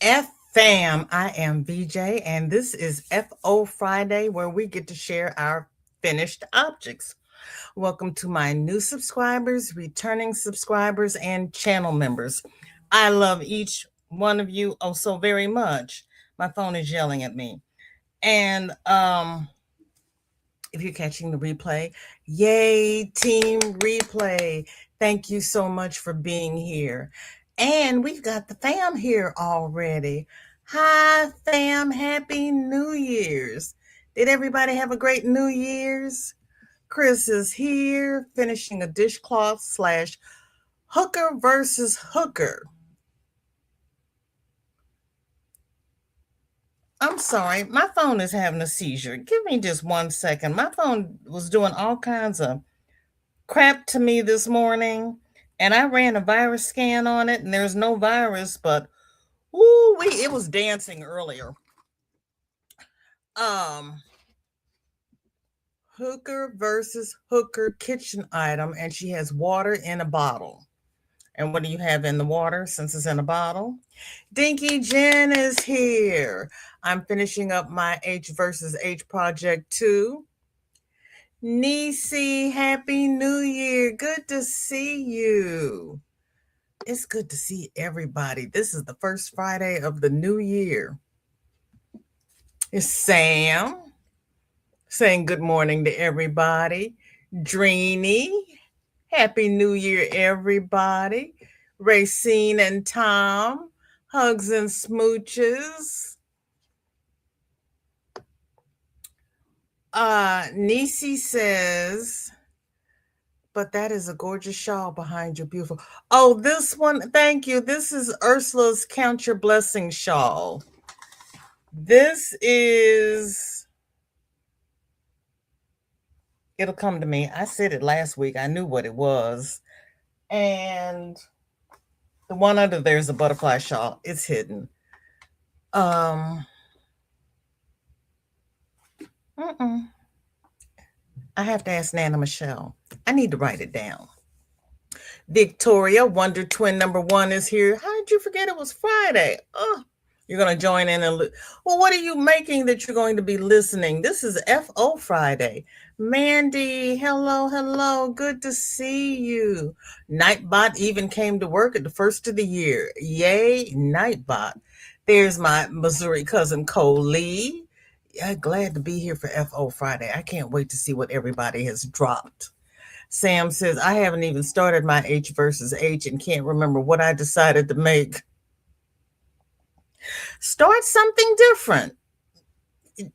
F fam, I am VJ, and this is FO Friday where we get to share our finished objects. Welcome to my new subscribers, returning subscribers, and channel members. I love each one of you oh so very much. My phone is yelling at me. And if you're catching the replay, yay, team replay. Thank you so much for being here. And we've got the fam here already. Hi, fam. Happy New Year's. Did everybody have a great New Year's? Chris is here finishing a dishcloth slash hooker versus hooker. I'm sorry, my phone is having a seizure. Give me just 1 second. My phone was doing all kinds of crap to me this morning, and I ran a virus scan on it, and there's no virus, but it was dancing earlier. Um, Hooker versus hooker kitchen item, and she has water in a bottle. And what do you have in the water since it's in a bottle? Dinky Jen is here. I'm finishing up my H versus H project too. Nisi, Happy New Year. Good to see you. It's good to see everybody. This is the first Friday of the new year. It's Sam saying good morning to everybody. Dreeny, Happy New Year, everybody. Racine and Tom, hugs and smooches. Nisi says, but that is a gorgeous shawl behind you. Beautiful. Oh, this one, thank you. This is Ursula's Count Your Blessing shawl. This is, it'll come to me. I said it last week. I knew what it was. And the one under there's a butterfly shawl. It's hidden. I have to ask Nana Michelle. I need to write it down. Victoria, Wonder Twin number 1 is here. How did you forget it was Friday? Oh, you're going to join in and well, what are you making that you're going to be listening? This is FO Friday. Mandy, hello. Good to see you. Nightbot even came to work at the first of the year. Yay, Nightbot. There's my Missouri cousin Cole Lee. Yeah, glad to be here for FO Friday. I can't wait to see what everybody has dropped. Sam says, I haven't even started my H versus H and can't remember what I decided to make. Start something different.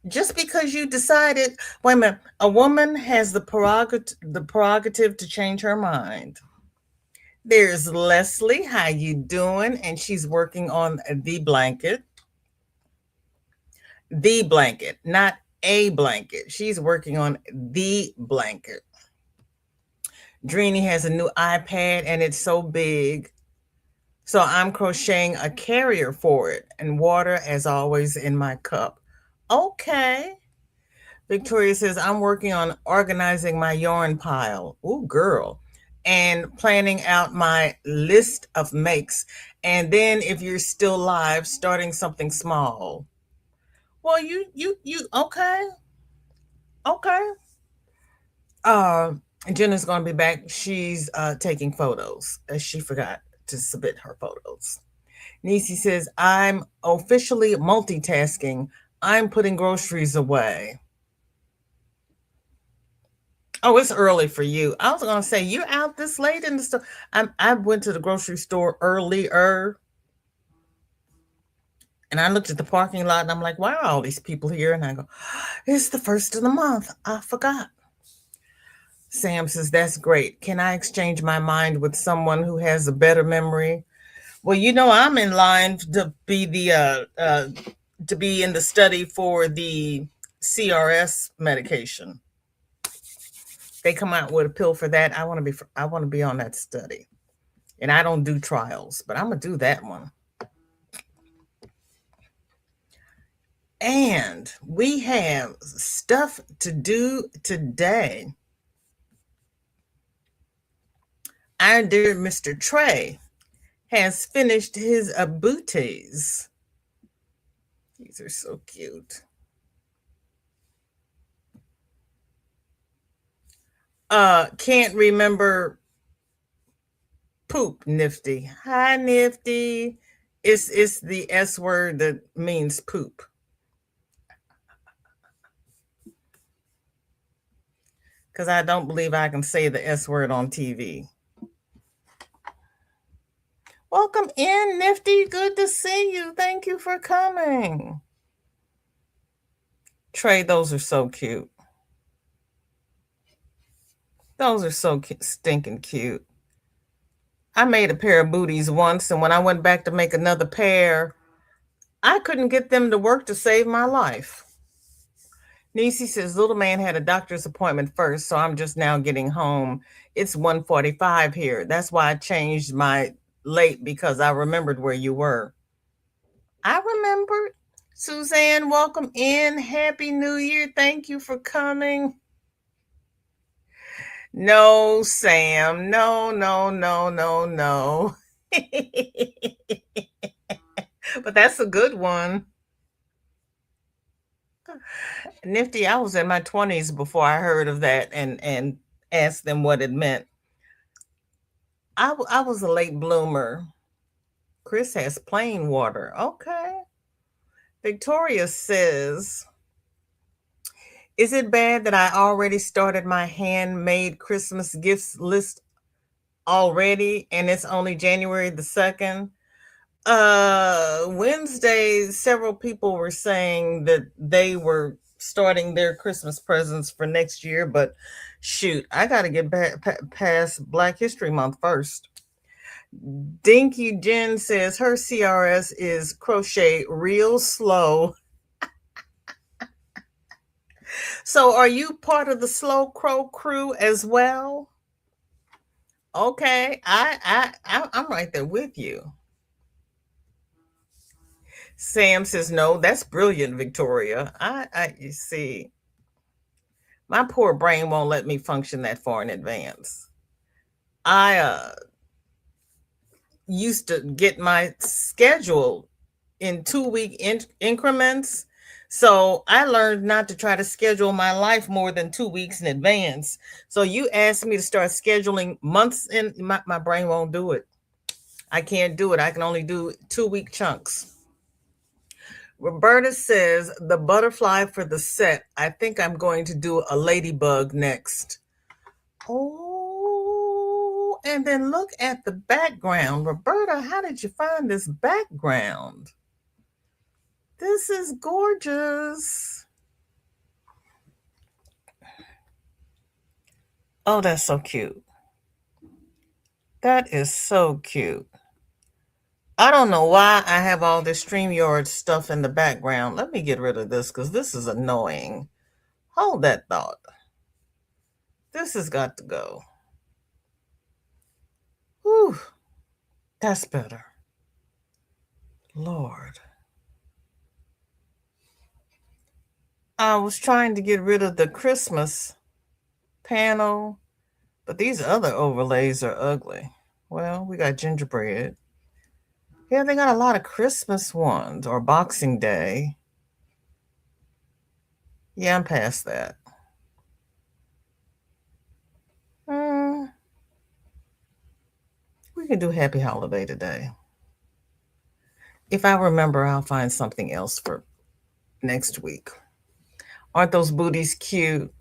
Just because you decided, wait a minute, a woman has the prerogative to change her mind. There's Leslie, how you doing? And she's working on the blanket. The blanket, not a blanket. She's working on the blanket. Dreeny has a new iPad and it's so big. So I'm crocheting a carrier for it and water as always in my cup. Okay. Victoria says, I'm working on organizing my yarn pile. Ooh, girl. And planning out my list of makes. And then if you're still live, starting something small. Well, you, okay. Okay. Jenna's going to be back. She's taking photos. She forgot to submit her photos. Nisi says, I'm officially multitasking. I'm putting groceries away. Oh, it's early for you. I was going to say, you're out this late in the store. I went to the grocery store earlier. And I looked at the parking lot and I'm like, why are all these people here? And I go, it's the first of the month. I forgot. Sam says, that's great. Can I exchange my mind with someone who has a better memory? Well, I'm in line to be to be in the study for the CRS medication. They come out with a pill for that. I want to be on that study. And I don't do trials, but I'm going to do that one. And we have stuff to do today. Our dear Mr. Trey has finished his booties. These are so cute. Can't remember poop, Nifty. Hi, Nifty. It's the S word that means poop. Because I don't believe I can say the S word on TV. Welcome in, Nifty. Good to see you. Thank you for coming. Trey, those are so cute. Those are so stinking cute. I made a pair of booties once, and when I went back to make another pair, I couldn't get them to work to save my life. Nisi says, little man had a doctor's appointment first, so I'm just now getting home. It's 1:45 here. That's why I changed my late because I remembered where you were. I remembered. Suzanne, welcome in. Happy New Year. Thank you for coming. No, Sam. No, no, no, no, no. But that's a good one. Nifty, I was in my 20s before I heard of that and asked them what it meant. I was a late bloomer. Chris has plain water. Okay. Victoria says, is it bad that I already started my handmade Christmas gifts list already and it's only January the 2nd? Wednesday, several people were saying that they were starting their Christmas presents for next year, but shoot, I got to get back past Black History Month first. Dinky Jen says her CRS is crochet real slow. So are you part of the Slow Crow crew as well? Okay, I'm right there with you. Sam says no. That's brilliant, Victoria. You see, my poor brain won't let me function that far in advance. I used to get my schedule in 2-week increments. So I learned not to try to schedule my life more than 2 weeks in advance. So you asked me to start scheduling months in, my brain won't do it. I can't do it. I can only do 2-week chunks. Roberta says the butterfly for the set. I think I'm going to do a ladybug next. Oh, and then look at the background. Roberta, how did you find this background? This is gorgeous. Oh, that's so cute. That is so cute. I don't know why I have all this StreamYard stuff in the background. Let me get rid of this because this is annoying. Hold that thought. This has got to go. Whew. That's better. Lord. I was trying to get rid of the Christmas panel, but these other overlays are ugly. Well, we got gingerbread. Yeah, they got a lot of Christmas ones or Boxing Day. Yeah, I'm past that. We can do Happy Holiday today. If I remember, I'll find something else for next week. Aren't those booties cute?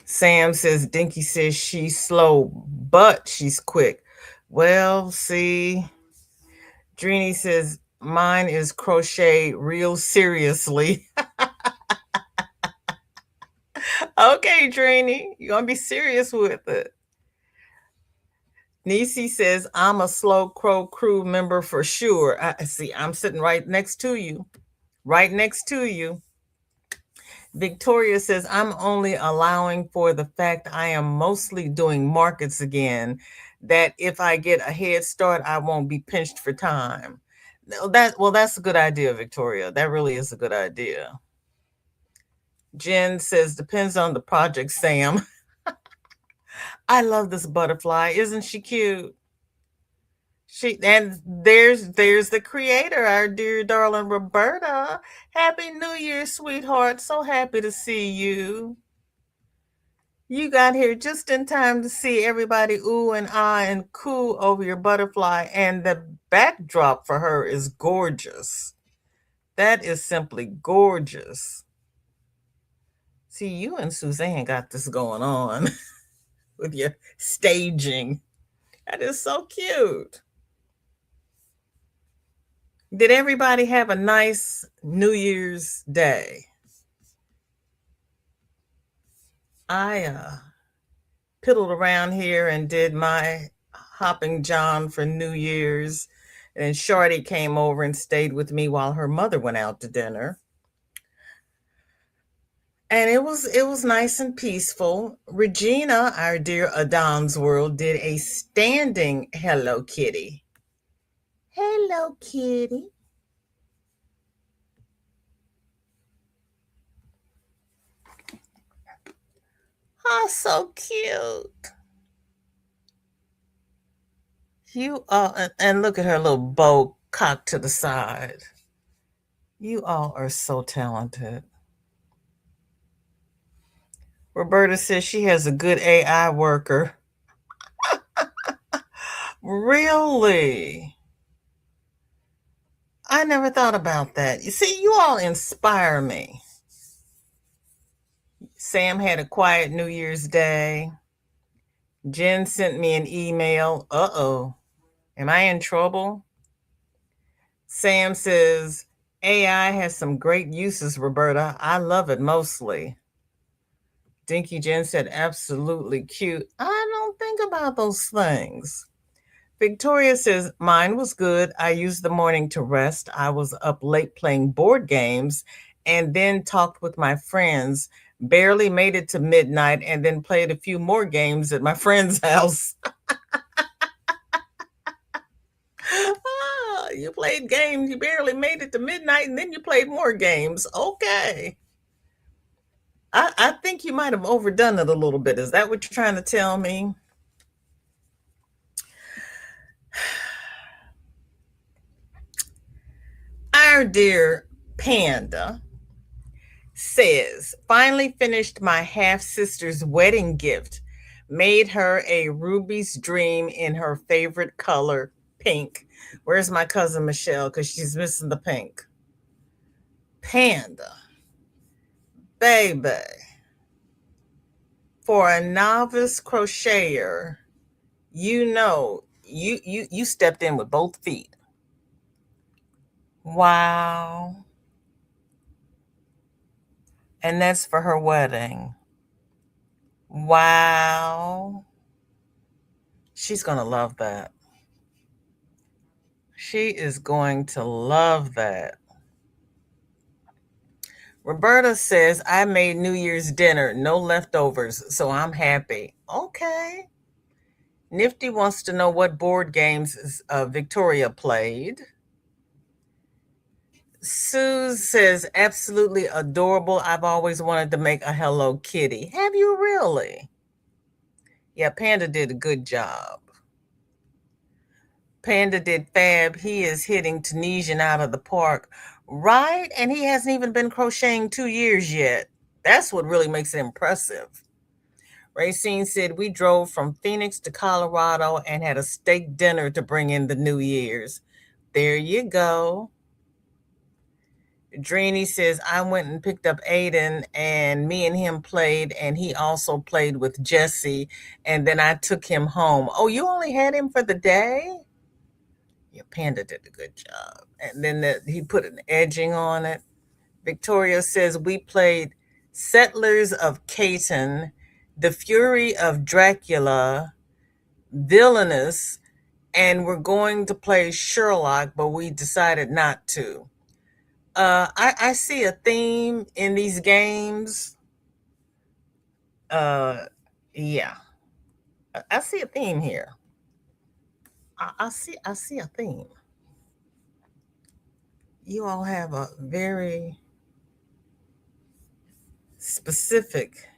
Sam says Dinky says she's slow, but she's quick. Well, see, Drini says mine is crochet real seriously. Okay, Drini, you're gonna be serious with it. Nisi says I'm a Slow Crow crew member for sure. I see. I'm sitting right next to you. Right next to you. Victoria says, I'm only allowing for the fact I am mostly doing markets again, that if I get a head start, I won't be pinched for time. That's a good idea, Victoria. That really is a good idea. Jen says, depends on the project, Sam. I love this butterfly. Isn't she cute? There's the creator, our dear darling Roberta. Happy New Year, sweetheart. So happy to see you. You got here just in time to see everybody ooh and ah and coo over your butterfly, and the backdrop for her is gorgeous. That is simply gorgeous. See, you and Suzanne got this going on with your staging. That is so cute. Did everybody have a nice New Year's Day? I piddled around here and did my hopping John for New Year's. And Shorty came over and stayed with me while her mother went out to dinner. And it was nice and peaceful. Regina, our dear Adam's World, did a standing Hello Kitty. Hello Kitty. Oh, so cute. You all, and look at her little bow cocked to the side. You all are so talented. Roberta says she has a good AI worker. Really? I never thought about that. You see, you all inspire me. Sam had a quiet New Year's Day. Jen sent me an email. Uh-oh. Am I in trouble? Sam says, AI has some great uses, Roberta. I love it mostly. Dinky Jen said, absolutely cute. I don't think about those things. Victoria says, mine was good. I used the morning to rest. I was up late playing board games and then talked with my friends. Barely made it to midnight and then played a few more games at my friend's house. You played games. You barely made it to midnight and then you played more games. Okay. I think you might have overdone it a little bit. Is that what you're trying to tell me? Our dear Panda says, finally finished my half sister's wedding gift. Made her a Ruby's Dream in her favorite color, pink. Where's my cousin Michelle? Because she's missing the pink. Panda, baby, for a novice crocheter, you stepped in with both feet. Wow. And that's for her wedding. Wow. She's going to love that. She is going to love that. Roberta says, I made New Year's dinner, no leftovers, so I'm happy. Okay. Nifty wants to know what board games Victoria played. Sue says, absolutely adorable. I've always wanted to make a Hello Kitty. Have you really? Yeah, Panda did a good job. Panda did fab. He is hitting Tunisian out of the park. Right? And he hasn't even been crocheting 2 years yet. That's what really makes it impressive. Racine said, we drove from Phoenix to Colorado and had a steak dinner to bring in the New Year's. There you go. Dreeny says, I went and picked up Aiden and me and him played, and he also played with Jesse, and then I took him home. Oh, you only had him for the day? Your Panda did a good job. And then he put an edging on it. Victoria says, we played Settlers of Catan, The Fury of Dracula, Villainous, and we're going to play Sherlock, but we decided not to. I see a theme in these games. Yeah, I see a theme here. I see a theme. You all have a very specific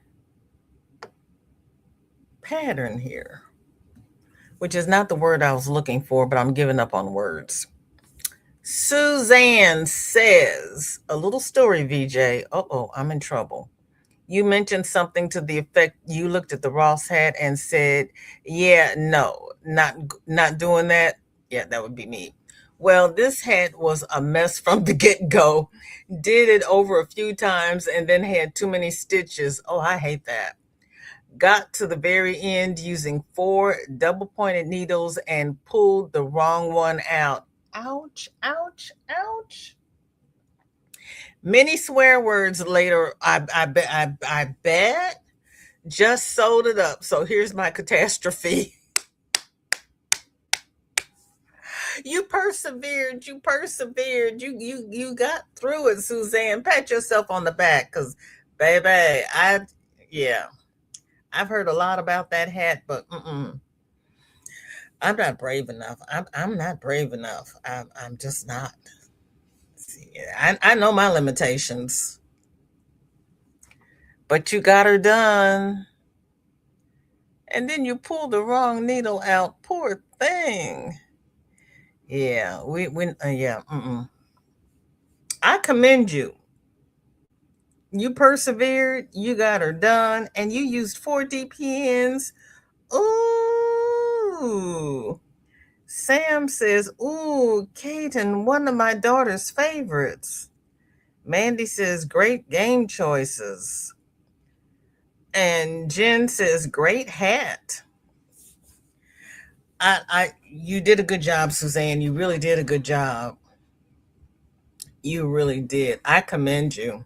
pattern here. which is not the word I was looking for, but I'm giving up on words. Suzanne says, a little story, VJ. Oh, I'm in trouble. You mentioned something to the effect you looked at the Ross hat and said, "Yeah, no, not doing that." Yeah, that would be me. Well, this hat was a mess from the get-go. Did it over a few times and then had too many stitches. Oh, I hate that. Got to the very end using 4 double-pointed needles and pulled the wrong one out. Ouch, ouch, ouch. Many swear words later. I bet just sold it up. So here's my catastrophe. You persevered. You persevered. You got through it, Suzanne. Pat yourself on the back, cause, baby, yeah, I've heard a lot about that hat, but I'm not brave enough. I'm not brave enough. I'm just not. See, I know my limitations, but you got her done, and then you pulled the wrong needle out. Poor thing. Yeah, yeah. I commend you. You persevered, you got her done, and you used 4 DPNs. Ooh. Sam says, ooh, Kaden, one of my daughter's favorites. Mandy says, great game choices. And Jen says, great hat. You did a good job, Suzanne. You really did a good job. You really did. I commend you.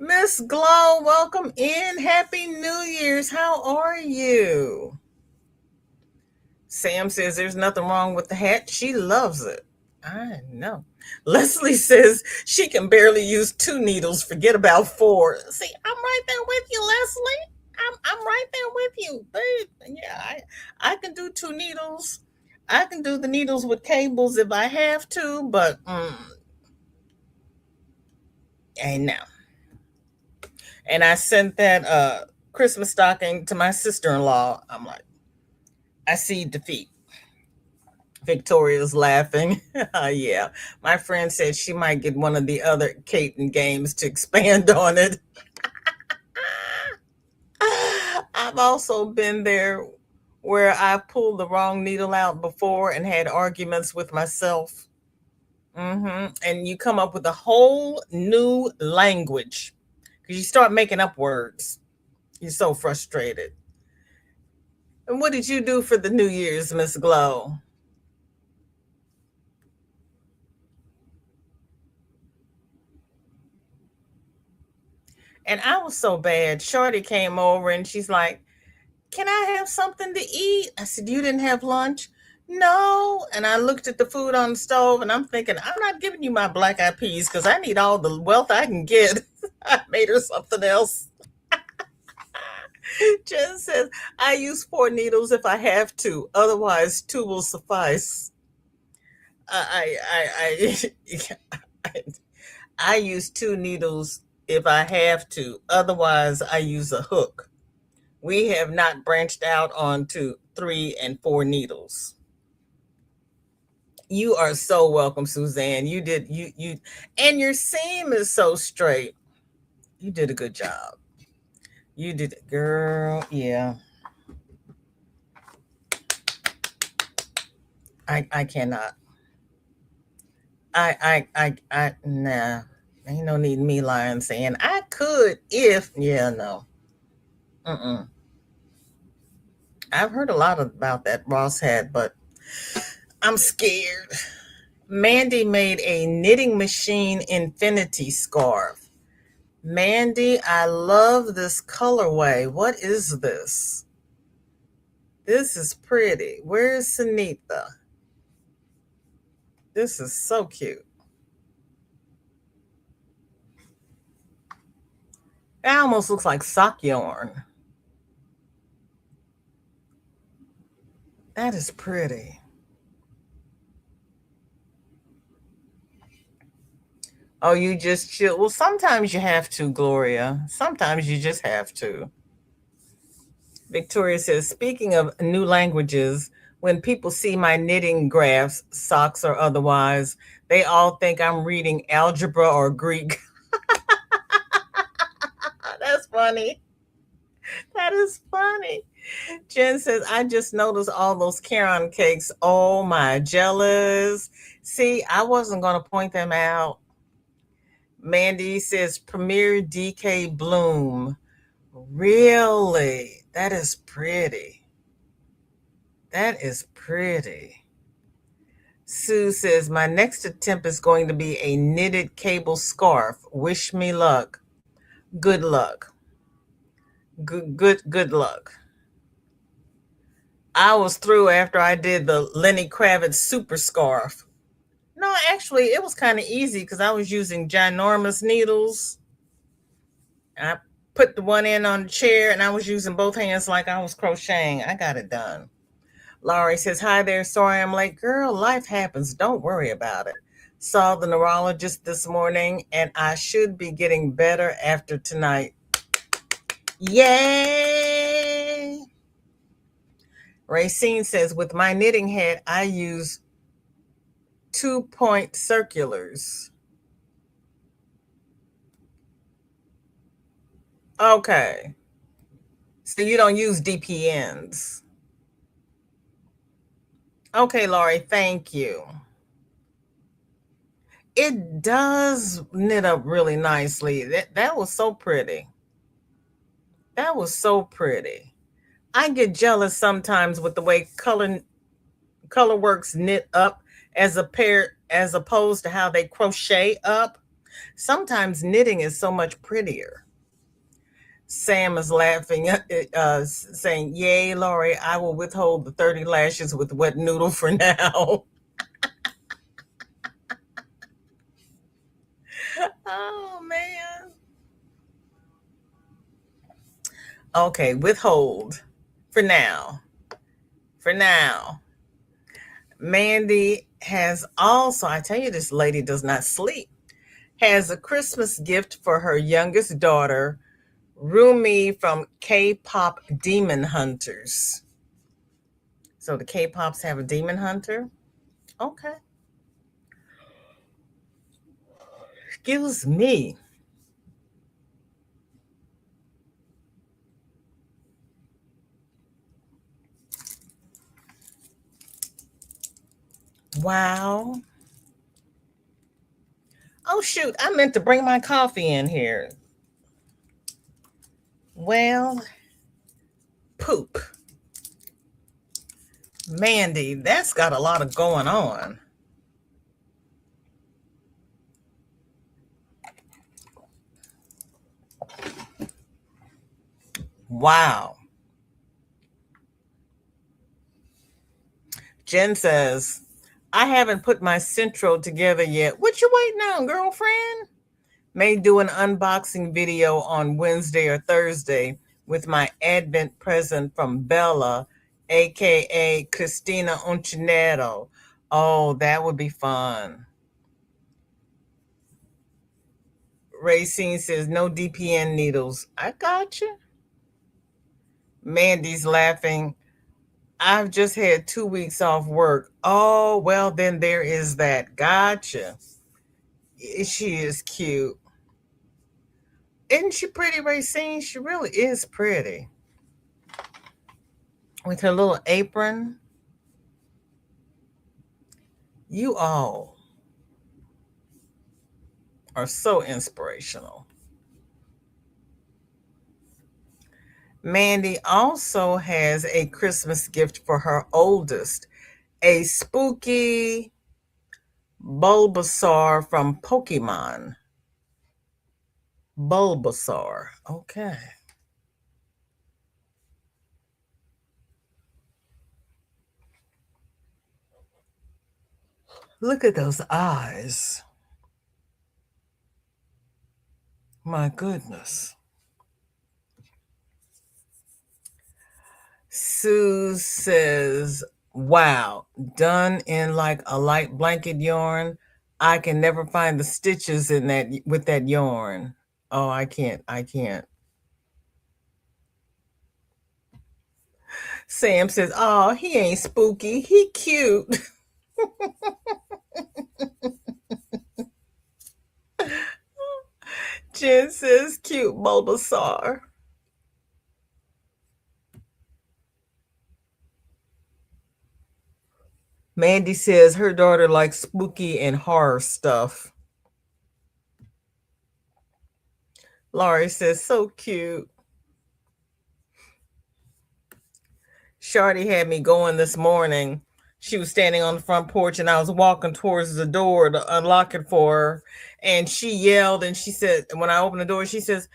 Miss Glow, welcome in. Happy New Year's. How are you? Sam says there's nothing wrong with the hat. She loves it. I know. Leslie says she can barely use 2 needles. Forget about 4. See, I'm right there with you, Leslie. I'm right there with you. Babe. Yeah, I can do 2 needles. I can do the needles with cables if I have to, but ain't now. And I sent that Christmas stocking to my sister-in-law. I'm like, I see defeat. Victoria's laughing. Yeah. My friend said she might get one of the other Caton games to expand on it. I've also been there where I pulled the wrong needle out before and had arguments with myself. And you come up with a whole new language because you start making up words. You're so frustrated. And what did you do for the New Year's, Miss Glow? And I was so bad. Shorty came over and she's like, can I have something to eat? I said, you didn't have lunch? No. And I looked at the food on the stove and I'm thinking, I'm not giving you my black eyed peas because I need all the wealth I can get. I made her something else. Jen says, I use 4 needles if I have to. Otherwise, 2 will suffice. I I use 2 needles if I have to. Otherwise, I use a hook. We have not branched out onto 3 and 4 needles. You are so welcome, Suzanne. You and your seam is so straight. You did a good job. You did, girl. Yeah. I cannot. Nah. Ain't no need me lying saying I could if, yeah, no. Mm-mm. I've heard a lot about that Ross hat, but I'm scared. Mandy made a knitting machine infinity scarf. Mandy, I love this colorway. What is this? This is pretty. Where is Sunitha? This is so cute. That almost looks like sock yarn. That is pretty. Oh, you just chill. Well, sometimes you have to, Gloria. Sometimes you just have to. Victoria says, speaking of new languages, when people see my knitting graphs, socks or otherwise, they all think I'm reading algebra or Greek. That's funny. That is funny. Jen says, I just noticed all those Caron cakes. Oh my, jealous. See, I wasn't going to point them out. Mandy says, Premier DK Bloom. Really? That is pretty. That is pretty. Sue says, my next attempt is going to be a knitted cable scarf. Wish me luck. Good luck. Good luck. I was through after I did the Lenny Kravitz super scarf. No, actually, it was kind of easy because I was using ginormous needles. I put the one in on the chair and I was using both hands like I was crocheting. I got it done. Laurie says, hi there. Sorry I'm late. Girl, life happens. Don't worry about it. Saw the neurologist this morning and I should be getting better after tonight. Yay! Racine says, with my knitting head, I use 2-point circulars. Okay. So you don't use DPNs. Okay, Laurie, thank you. It does knit up really nicely. That was so pretty. That was so pretty. I get jealous sometimes with the way Colorworks knit up as opposed to how they crochet up. Sometimes knitting is so much prettier. Sam is laughing, saying, yay, Laurie, I will withhold the 30 lashes with wet noodle for now. Oh, man. Okay, withhold for now. For now. Mandy has also, I tell you, this lady does not sleep, has a Christmas gift for her youngest daughter, Rumi from K-pop Demon Hunters. So the K-pops have a demon hunter? Okay. Excuse me. Wow. Oh, shoot. I meant to bring my coffee in here. Well, poop. Mandy, that's got a lot of going on. Wow. Jen says, I haven't put my central together yet. What you waiting on, girlfriend? May do an unboxing video on Wednesday or Thursday with my Advent present from Bella, aka Christina Uncinetto. Oh, that would be fun. Racine says no DPN needles. I got you. Mandy's laughing. I've just had 2 weeks off work. Oh, well, then there is that. Gotcha. She is cute. Isn't she pretty, Racine? She really is pretty. With her little apron. You all are so inspirational. Mandy also has a Christmas gift for her oldest, a spooky Bulbasaur from Pokemon. Bulbasaur. Okay. Look at those eyes. My goodness. Sue says, wow, done in like a light blanket yarn. I can never find the stitches in that with that yarn. Oh, I can't. I can't. Sam says, "Oh, he ain't spooky. He cute." Jen says, "Cute Bulbasaur." Mandy says her daughter likes spooky and horror stuff. Laurie says, "So cute." Shardy had me going this morning. She was standing on the front porch and I was walking towards the door to unlock it for her. And she yelled and she said, when I opened the door, she says,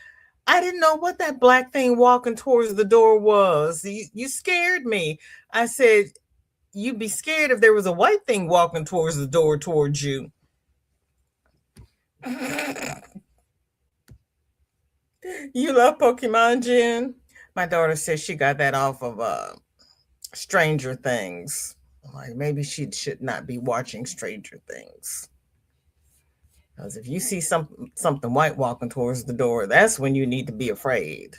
"I didn't know what that black thing walking towards the door was. You scared me." I said, "You'd be scared if there was a white thing walking towards the door towards you." You love Pokemon, Jen? My daughter says she got that off of Stranger Things. Like maybe she should not be watching Stranger Things. Because if you see something white walking towards the door, that's when you need to be afraid.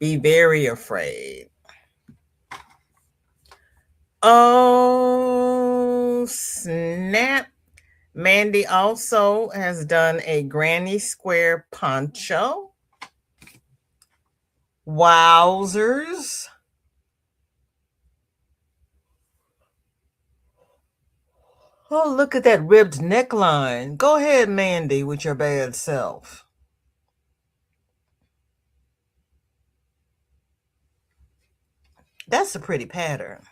Be very afraid. Oh, snap. Mandy also has done a Granny Square poncho. Wowzers. Oh, look at that ribbed neckline. Go ahead, Mandy, with your bad self. That's a pretty pattern.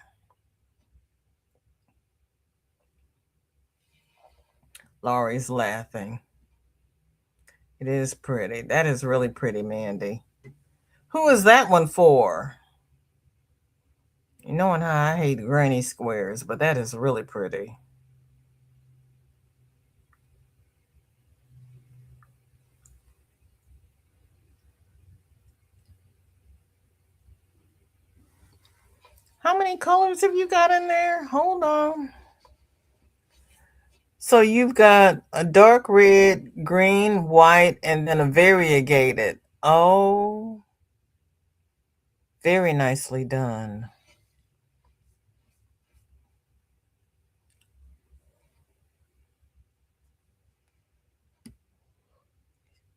Laurie's laughing. It is pretty. That is really pretty, Mandy. Who is that one for? You knowing how I hate granny squares, but that is really pretty. How many colors have you got in there? Hold on. So you've got a dark red, green, white, and then a variegated. Oh, very nicely done.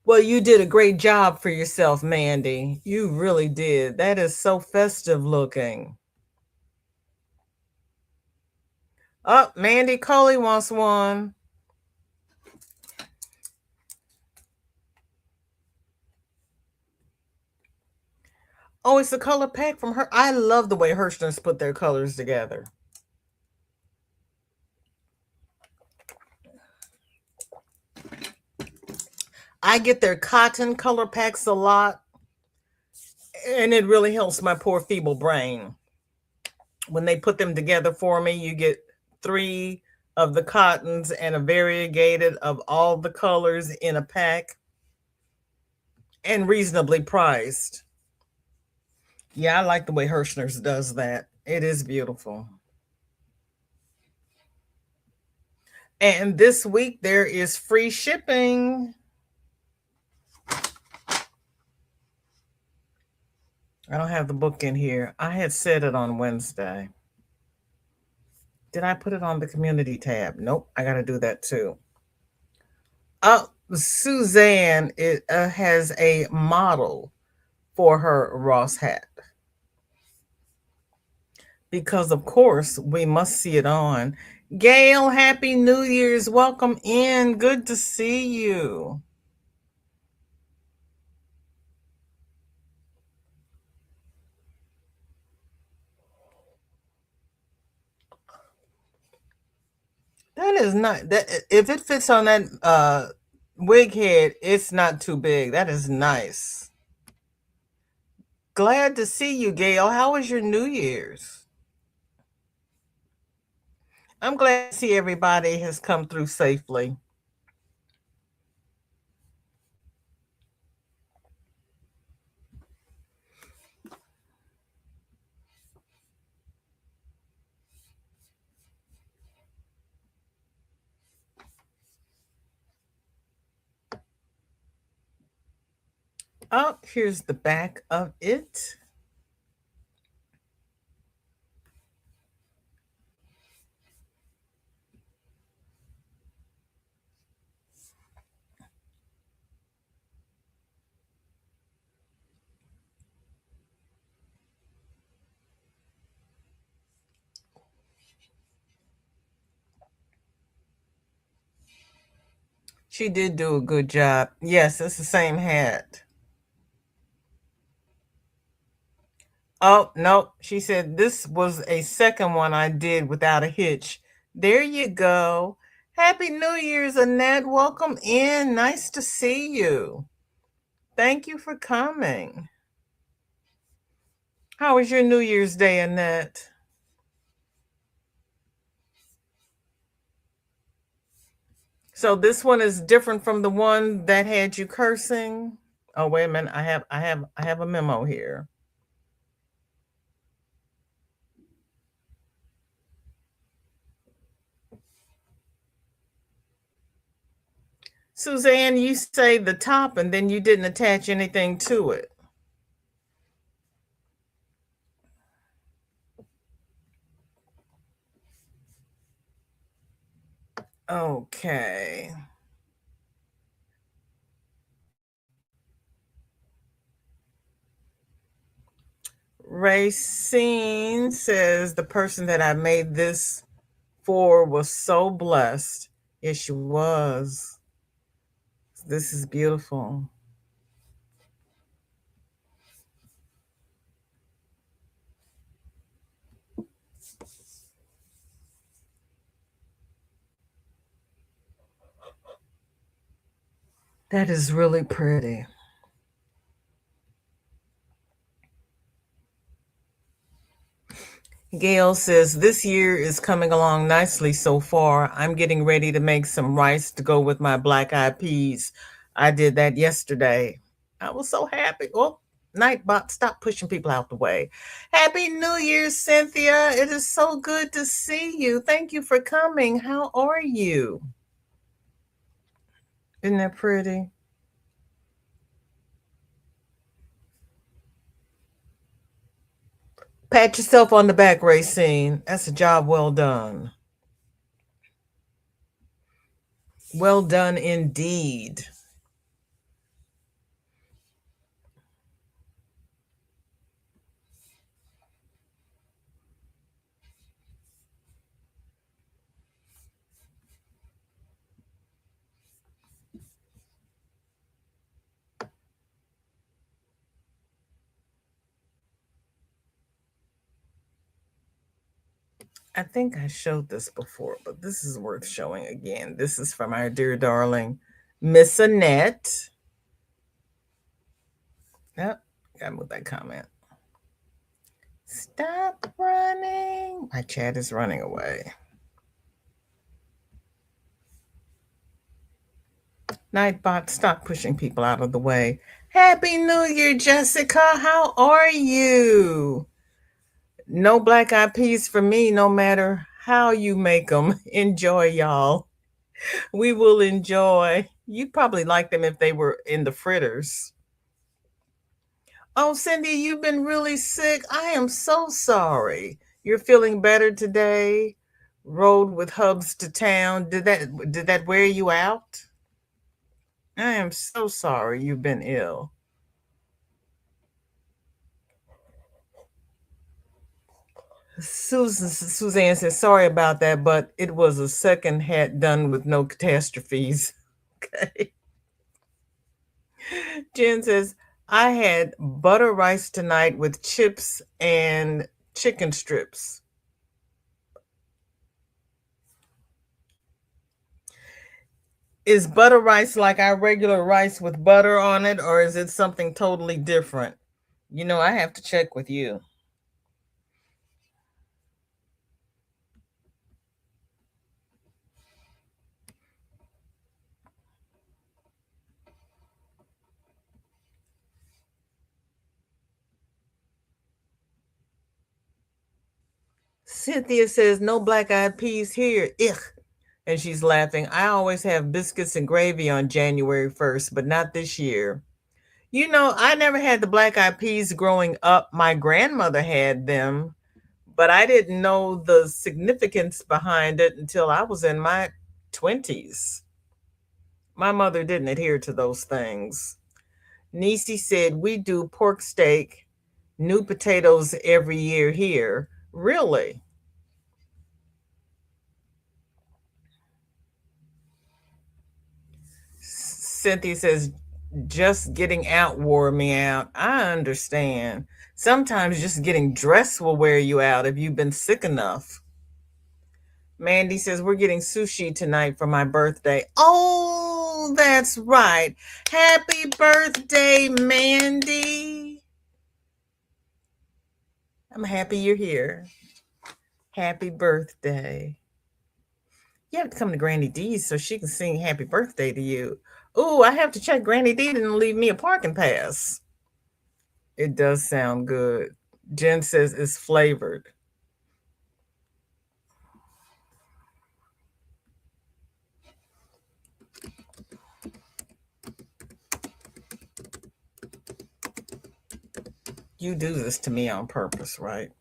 Well, you did a great job for yourself, Mandy. You really did. That is so festive looking. Oh, Mandy Coley wants one. Oh, it's the color pack from her. I love the way Hirschners put their colors together. I get their cotton color packs a lot, and it really helps my poor feeble brain. When they put them together for me, you get 3 of the cottons and a variegated of all the colors in a pack and reasonably priced. Yeah, I like the way Hirschner's does that. It is beautiful. And this week there is free shipping. I don't have the book in here. I had said it on Wednesday. Did I put it on the community tab? Nope. I got to do that too. Oh, Suzanne has a model for her Ross hat. Because, of course, we must see it on. Gail, Happy New Year's. Welcome in. Good to see you. That is not that if it fits on that wig head, it's not too big. That is nice. Glad to see you, Gail. How was your New Year's? I'm glad to see everybody has come through safely. Oh, here's the back of it. She did do a good job. Yes, it's the same hat. Oh, no. She said this was a second one I did without a hitch. There you go. Happy New Year's, Annette. Welcome in. Nice to see you. Thank you for coming. How was your New Year's Day, Annette? So this one is different from the one that had you cursing. Oh, wait a minute. I have a memo here. Suzanne, you say the top and then you didn't attach anything to it. Okay. Racine says the person that I made this for was so blessed. Yes, she was. This is beautiful. That is really pretty. Gail says, this year is coming along nicely so far. I'm getting ready to make some rice to go with my black eyed peas. I did that yesterday. I was so happy. Oh, Nightbot, stop pushing people out the way. Happy New Year, Cynthia. It is so good to see you. Thank you for coming. How are you? Isn't that pretty? Pat yourself on the back, Racine. That's a job well done. Well done indeed. I think I showed this before, but this is worth showing again. This is from our dear darling Miss Annette. Yep, gotta move that comment. Stop running. My chat is running away. Nightbot, stop pushing people out of the way. Happy New Year, Jessica. How are you? No black eyed peas for me, no matter how you make them. Enjoy, y'all. We will enjoy. You'd probably like them if they were in the fritters. Oh, Cindy, you've been really sick. I am so sorry. You're feeling better today. Rode with Hubs to town. Did that wear you out? I am so sorry you've been ill. Suzanne says sorry about that, but it was a second hat done with no catastrophes. Okay. Jen says I had butter rice tonight with chips and chicken strips. Is butter rice like our regular rice with butter on it, or is it something totally different? I have to check with you. Cynthia says no black eyed peas here. Ugh. And she's laughing. I always have biscuits and gravy on January 1st, but not this year. I never had the black eyed peas growing up. My grandmother had them, but I didn't know the significance behind it until I was in my 20s. My mother didn't adhere to those things. Nisi said, "We do pork steak, new potatoes every year here." Really? Cynthia says, "Just getting out wore me out." I understand. Sometimes just getting dressed will wear you out if you've been sick enough. Mandy says, "We're getting sushi tonight for my birthday." Oh, that's right. Happy birthday, Mandy. I'm happy you're here. Happy birthday. You have to come to Granny D's so she can sing happy birthday to you. Ooh, I have to check. Granny D didn't leave me a parking pass. It does sound good. Jen says it's flavored. You do this to me on purpose, right?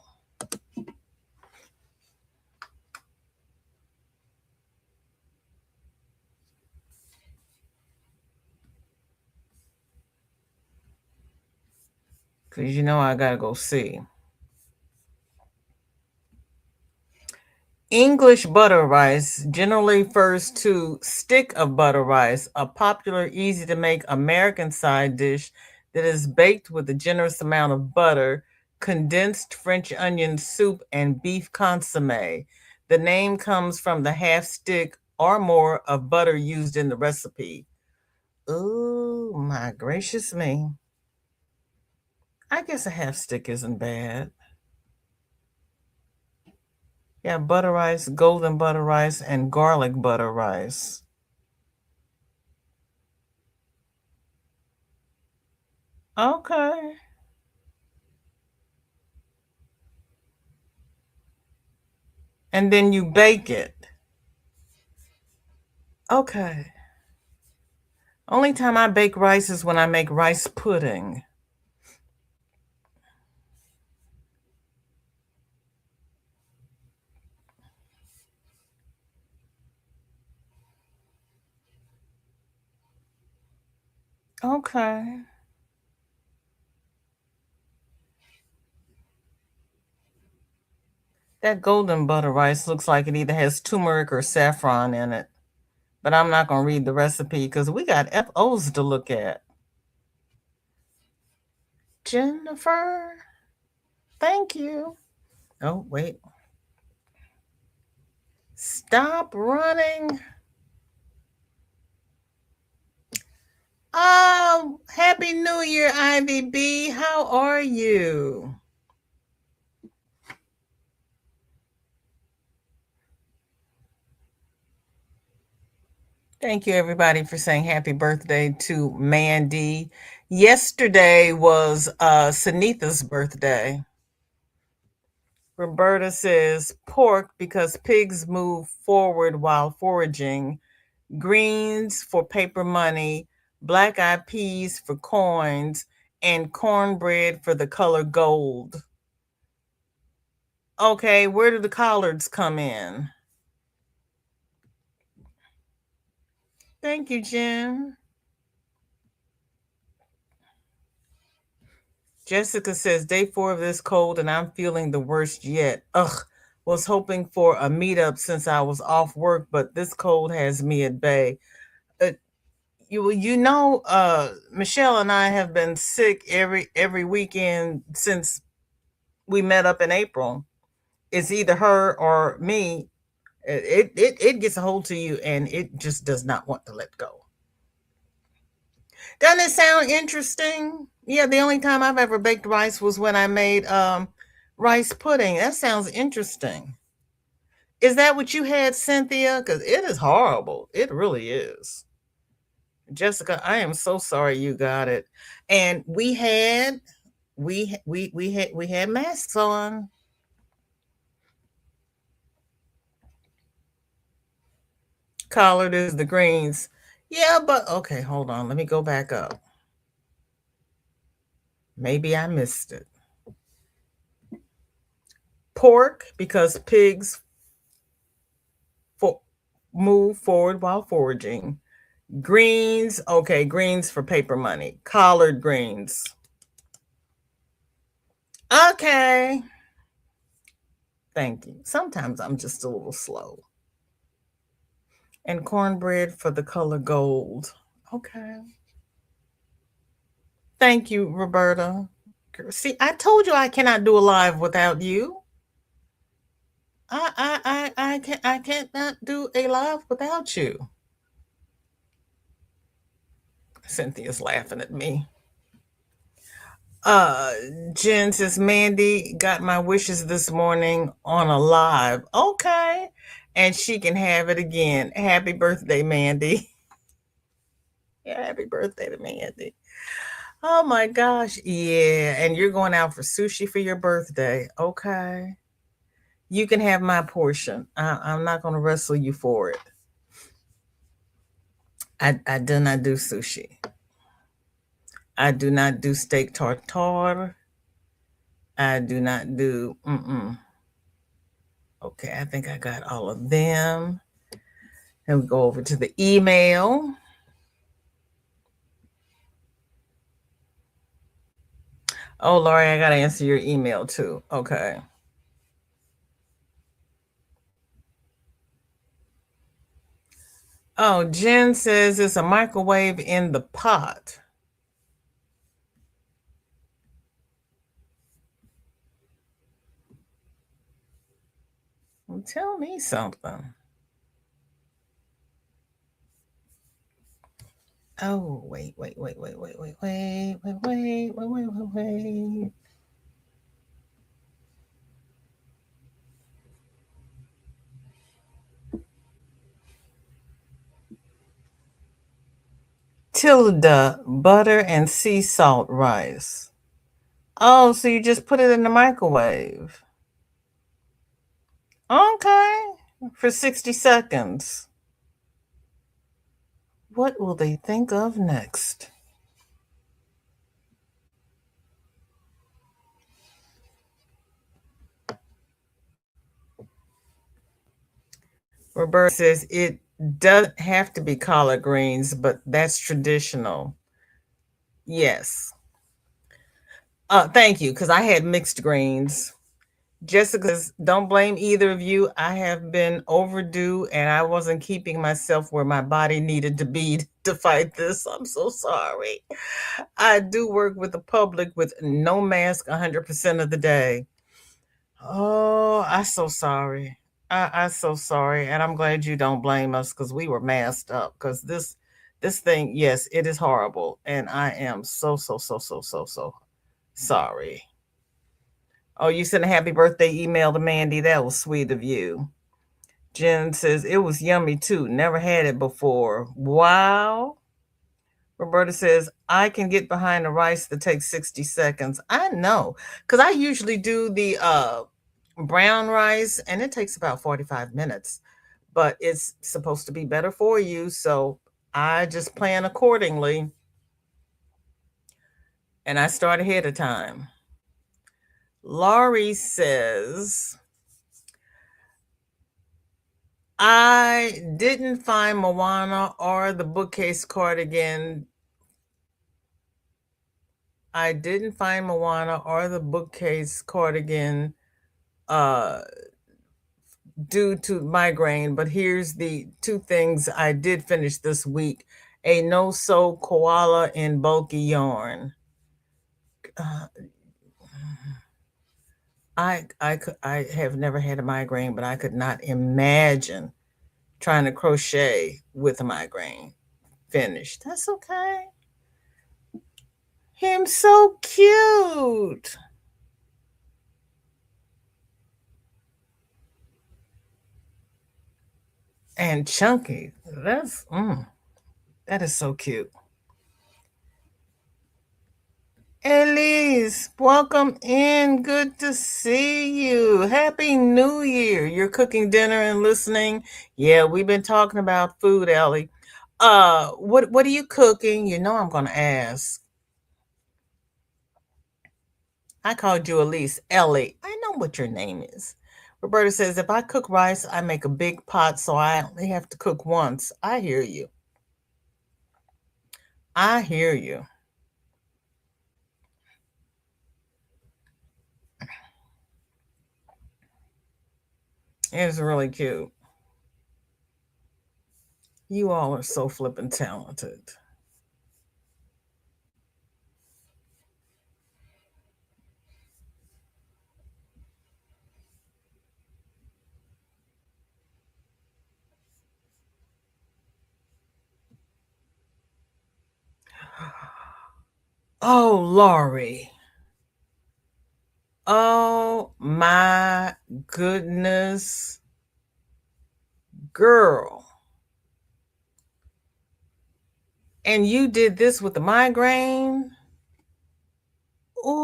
Because I got to go see. English butter rice generally refers to stick of butter rice, a popular, easy to make American side dish that is baked with a generous amount of butter, condensed French onion soup, and beef consomme. The name comes from the half stick or more of butter used in the recipe. Oh, my gracious me. I guess a half stick isn't bad. Yeah, butter rice, golden butter rice, and garlic butter rice. Okay. And then you bake it. Okay. Only time I bake rice is when I make rice pudding. Okay. That golden butter rice looks like it either has turmeric or saffron in it. But I'm not going to read the recipe because we got FOs to look at. Jennifer, thank you. Oh, wait. Stop running. Oh, Happy New Year, Ivy B. How are you? Thank you, everybody, for saying happy birthday to Mandy. Yesterday was Sunitha's birthday. Roberta says pork because pigs move forward while foraging, greens for paper money, black eyed peas for coins, and cornbread for the color gold. Okay, where do the collards come in? Thank you, Jen. Jessica says, day 4 of this cold and I'm feeling the worst yet. Ugh, was hoping for a meetup since I was off work, but this cold has me at bay. Uh, Michelle and I have been sick every weekend since we met up in April. It's either her or me. It gets a hold to you and it just does not want to let go. Doesn't it sound interesting? Yeah, the only time I've ever baked rice was when I made rice pudding. That sounds interesting. Is that what you had, Cynthia? Because it is horrible. It really is. Jessica, I am so sorry you got it. And we had masks on. Collard is the greens. Yeah, but okay, hold on. Let me go back up. Maybe I missed it. Pork, because pigs for, move forward while foraging. Greens, okay, greens for paper money. Collard greens. Okay. Thank you. Sometimes I'm just a little slow. And cornbread for the color gold. Okay. Thank you, Roberta. See, I told you I cannot do a live without you. I can't not do a live without you. Cynthia's laughing at me. Uh, Jen says Mandy got my wishes this morning on a live. Okay. And she can have it again. Happy birthday, Mandy. Yeah, happy birthday to Mandy. Oh my gosh. Yeah. And you're going out for sushi for your birthday. Okay. You can have my portion. I'm not going to wrestle you for it. I do not do sushi. I do not do steak tartare. I do not do. Okay, I think I got all of them. And we go over to the email. Oh, Lori, I got to answer your email too. Okay. Oh, Jen says it's a microwave in the pot. Well, tell me something. Oh, wait. Tilda, butter and sea salt rice. Oh, so you just put it in the microwave. Okay, for 60 seconds. What will they think of next? Roberta says it doesn't have to be collard greens, but that's traditional. Yes. Thank you, because I had mixed greens. Jessica says, don't blame either of you. I have been overdue and I wasn't keeping myself where my body needed to be to fight this. I'm so sorry. I do work with the public with no mask 100% of the day. Oh, I'm so sorry. I'm so sorry. And I'm glad you don't blame us because we were masked up because this thing, yes, it is horrible. And I am so sorry. Oh, you sent a happy birthday email to Mandy. That was sweet of you. Jen says it was yummy too. Never had it before. Wow. Roberta says I can get behind the rice that takes 60 seconds. I know. Because I usually do the brown rice and it takes about 45 minutes. But it's supposed to be better for you. So I just plan accordingly. And I start ahead of time. Laurie says I didn't find Moana or the bookcase cardigan. I didn't find Moana or the bookcase cardigan due to migraine, but here's the two things I did finish this week: a no-sew koala in bulky yarn. Uh, I have never had a migraine, but I could not imagine trying to crochet with a migraine. Finished. That's okay. Him so cute. And chunky. That is so cute. Elise, welcome in. Good to see you. Happy New Year. You're cooking dinner and listening. Yeah, we've been talking about food, Ellie. What are you cooking? You know I'm gonna ask. I called you Elise. Ellie. I know what your name is. Roberta says, if I cook rice, I make a big pot, so I only have to cook once. I hear you. I hear you. It's really cute. You all are so flippin' talented. Oh, Laurie. Oh my goodness. Girl. And you did this with the migraine? Ooh.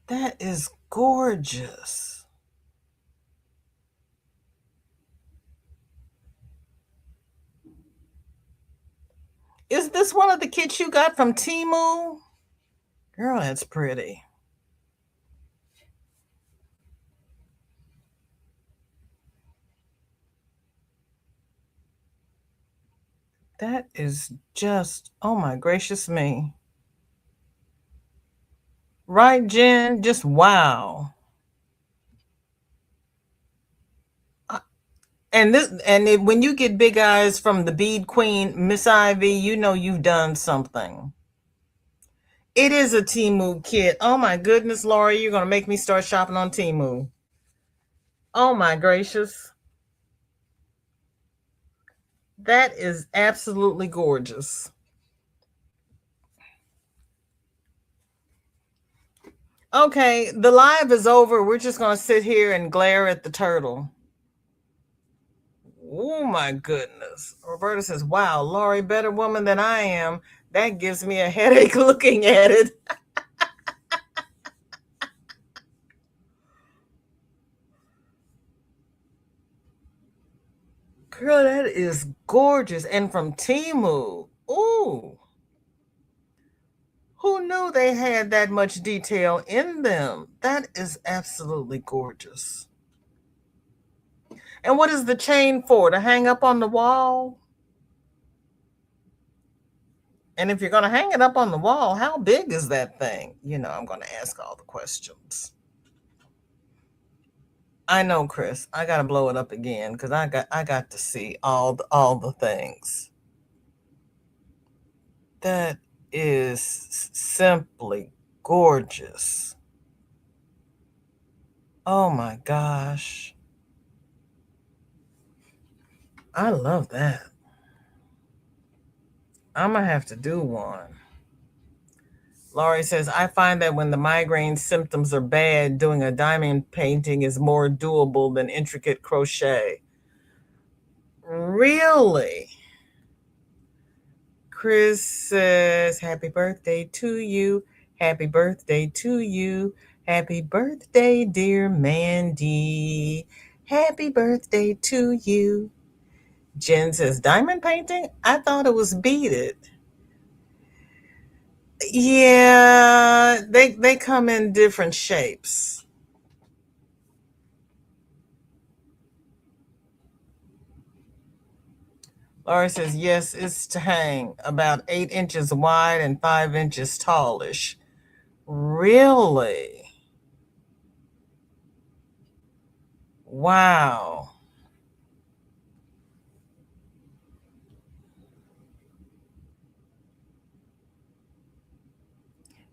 That is gorgeous. Is this one of the kits you got from Temu? Girl, that's pretty. That is just, oh my gracious me. Right, Jen? Just wow. When you get big eyes from the bead queen, Miss Ivy, you know you've done something. It is a Temu kit. Oh my goodness, Laura, you're gonna make me start shopping on Temu. Oh my gracious. That is absolutely gorgeous. Okay, the live is over. We're just gonna sit here and glare at the turtle. Oh my goodness. Roberta says, wow, Laurie, better woman than I am. That gives me a headache looking at it. Girl, that is gorgeous. And from Timu. Ooh. Who knew they had that much detail in them? That is absolutely gorgeous. And what is the chain for? To hang up on the wall? And if you're going to hang it up on the wall, how big is that thing? You know, I'm going to ask all the questions. I know, Chris. I got to blow it up again because I got to see all the things. That is simply gorgeous. Oh my gosh. I love that. I'm going to have to do one. Laurie says, I find that when the migraine symptoms are bad, doing a diamond painting is more doable than intricate crochet. Really? Chris says, happy birthday to you. Happy birthday to you. Happy birthday, dear Mandy. Happy birthday to you. Jen says, diamond painting? I thought it was beaded. Yeah, they come in different shapes. Laura says, yes, it's to hang about 8 inches wide and 5 inches tallish. Really? Wow.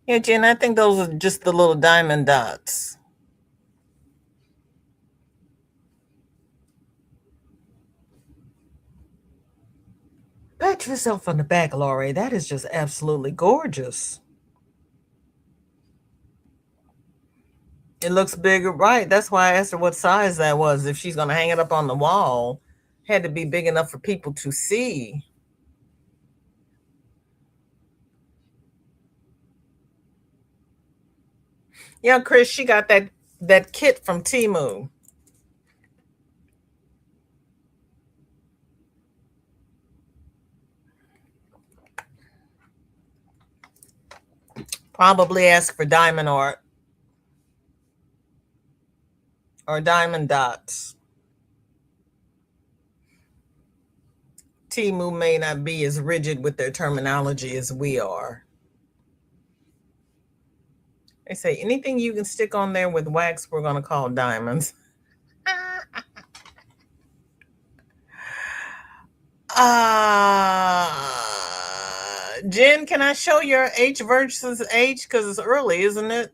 Yeah, Jen, I think those are just the little diamond dots. Pat yourself on the back, Laurie. That is just absolutely gorgeous. It looks bigger, right? That's why I asked her what size that was. If she's going to hang it up on the wall, had to be big enough for people to see. Yeah, Chris, she got that kit from Timu. Probably ask for diamond art or diamond dots. Timu may not be as rigid with their terminology as we are. They say anything you can stick on there with wax, we're going to call diamonds. Jen, can I show your H versus H? Because it's early, isn't it?